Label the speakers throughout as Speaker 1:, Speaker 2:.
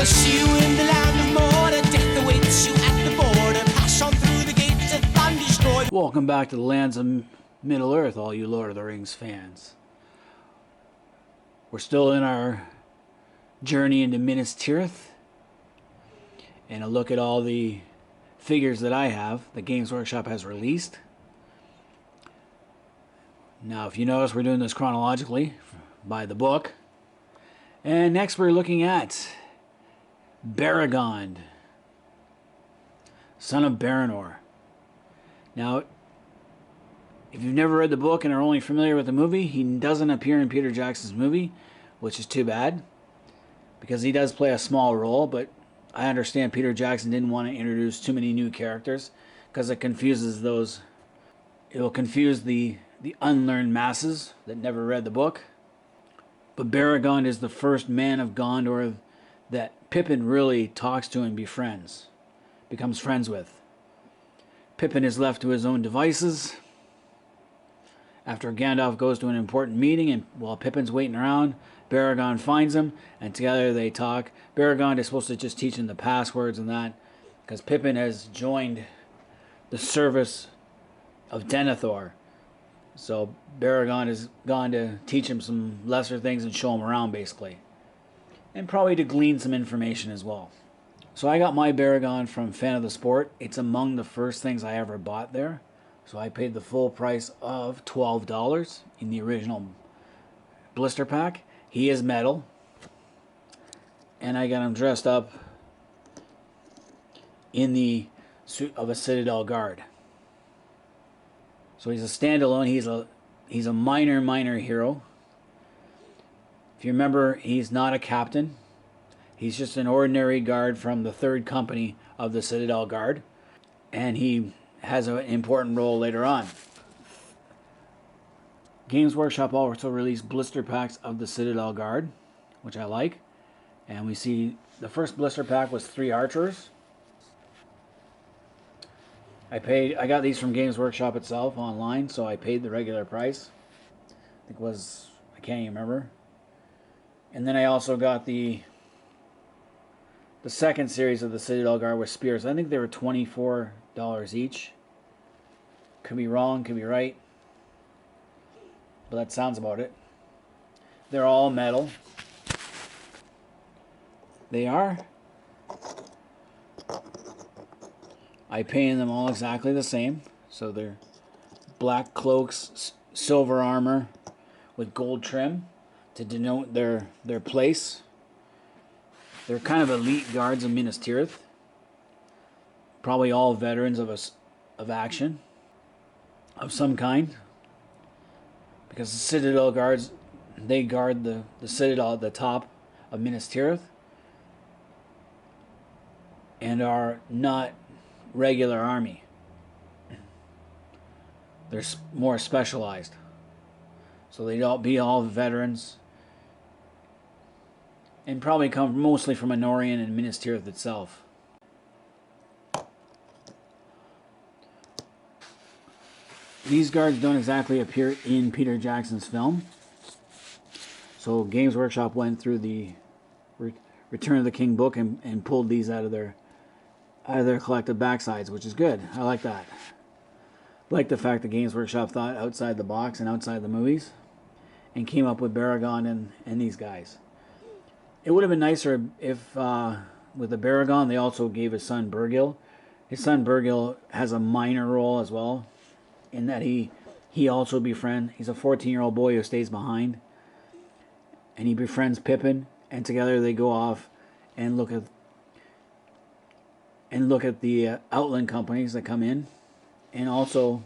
Speaker 1: see you in the land of Mordor. Death awaits you at the border. Pass on through the gates of and destroy.
Speaker 2: Welcome back to the lands of Middle Earth, all you Lord of the Rings fans. We're still in our journey into Minas Tirith, and a look at all the figures that I have that Games Workshop has released. Now, if you notice, we're doing this chronologically by the book. And next we're looking at Beregond, son of Baranor. Now, if you've never read the book and are only familiar with the movie, he doesn't appear in Peter Jackson's movie, which is too bad, because he does play a small role, but I understand Peter Jackson didn't want to introduce too many new characters, because it confuses those, it will confuse the unlearned masses that never read the book. But Beregond is the first man of Gondor that Pippin really talks to and becomes friends with. Pippin is left to his own devices after Gandalf goes to an important meeting, and while Pippin's waiting around, Beregond finds him, and together they talk. Beregond is supposed to just teach him the passwords and that, because Pippin has joined the service of Denethor. So Beregond has gone to teach him some lesser things and show him around, basically. And probably to glean some information as well. So I got my Beregond from Fan of the Sport. It's among the first things I ever bought there. So I paid the full price of $12 in the original blister pack. He is metal. And I got him dressed up in the suit of a Citadel Guard. So he's a standalone. He's a minor hero. If you remember, he's not a captain. He's just an ordinary guard from the 3rd company of the Citadel Guard. And he has an important role later on. Games Workshop also released blister packs of the Citadel Guard, which I like. And we see the first blister pack was 3 archers. I got these from Games Workshop itself online, so I paid the regular price. I think it was, I can't even remember. And then I also got the second series of the Citadel Guard with spears. I think they were $24 each. Could be wrong, could be right. But that sounds about it. They're all metal. They are. I painted them all exactly the same. So they're black cloaks, silver armor with gold trim to denote their place. They're kind of elite guards of Minas Tirith. Probably all veterans of action of some kind. Because the Citadel Guards, they guard the Citadel at the top of Minas Tirith. And are not regular army. They're more specialized. So they'd all be all veterans. And probably come mostly from Anorian and Minas Tirith itself. These guards don't exactly appear in Peter Jackson's film. So Games Workshop went through the Return of the King book and pulled these out of their collected backsides, which is good. I like that. I like the fact that Games Workshop thought outside the box and outside the movies and came up with Beregond and these guys. It would have been nicer if with the Beregond they also gave his son Bergil. His son Bergil has a minor role as well, in that he also befriends. He's a 14-year-old boy who stays behind, and he befriends Pippin, and together they go off and look at the outland companies that come in, and also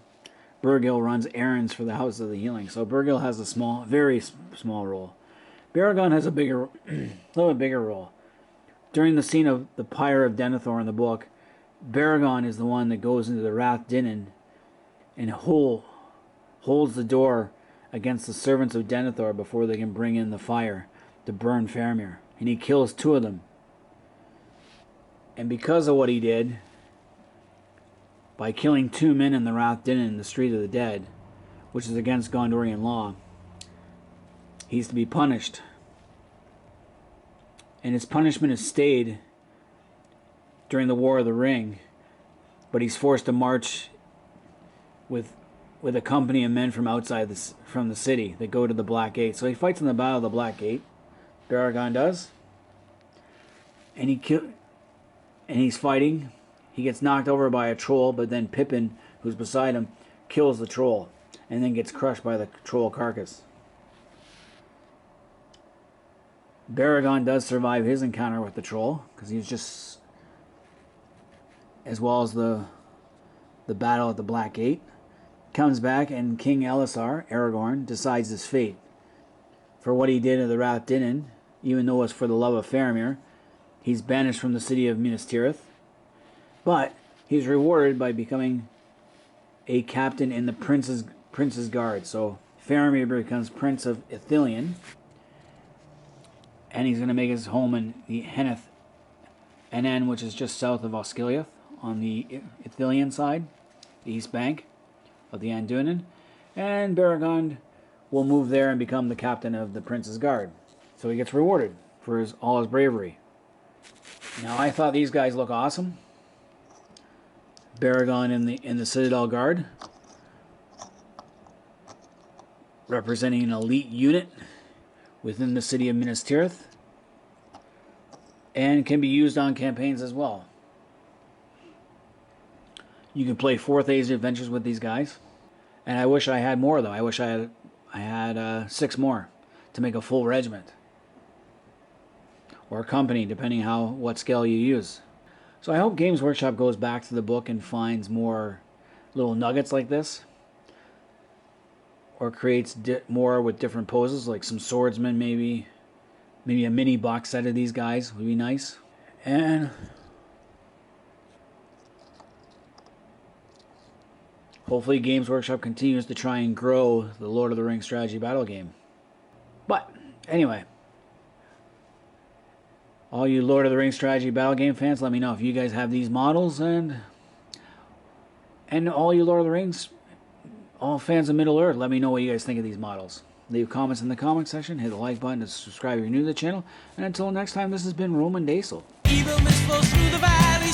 Speaker 2: Bergil runs errands for the House of the Healing. So Bergil has a very small role. Beregond has a little bit bigger role. During the scene of the Pyre of Denethor in the book, Beregond is the one that goes into the Rath Dinan and holds the door against the servants of Denethor before they can bring in the fire to burn Faramir. And he kills 2 of them. And because of what he did, by killing 2 men in the Rath Dinan in the Street of the Dead, which is against Gondorian law, he's to be punished and his punishment is stayed during the War of the Ring, but he's forced to march with a company of men from outside from the city that go to the Black Gate. So he fights in the Battle of the Black Gate. Beregond does, and he's fighting. He gets knocked over by a troll, but then Pippin, who's beside him, kills the troll, and then gets crushed by the troll carcass. Beregond does survive his encounter with the troll, because he's just, as well as the battle at the Black Gate. Comes back, and King Elisar, Aragorn, decides his fate. For what he did at the Rath Dinin, even though it's for the love of Faramir, he's banished from the city of Minas Tirith. But he's rewarded by becoming a captain in the Prince's Guard. So Faramir becomes Prince of Ithilien, and he's going to make his home in the Henneth Anen, which is just south of Osgiliath on the Ithilien side, the east bank of the Anduinen. And Beregond will move there and become the captain of the Prince's Guard. So he gets rewarded for all his bravery. Now, I thought these guys look awesome. Beregond in the Citadel Guard, representing an elite unit within the city of Minas Tirith, and can be used on campaigns as well. You can play 4th Age adventures with these guys, and I wish I had more though. I wish I had 6 more to make a full regiment, or a company, depending what scale you use. So I hope Games Workshop goes back to the book and finds more little nuggets like this, or creates more with different poses, like some swordsmen, maybe a mini box set of these guys would be nice. And hopefully Games Workshop continues to try and grow the Lord of the Rings strategy battle game. But anyway, all you Lord of the Rings strategy battle game fans, let me know if you guys have these models, and all you Lord of the Rings, all fans of Middle Earth, let me know what you guys think of these models. Leave comments in the comment section, hit the like button to subscribe if you're new to the channel, and until next time, this has been Roman Daisel.
Speaker 1: Evil mist flows through the valley,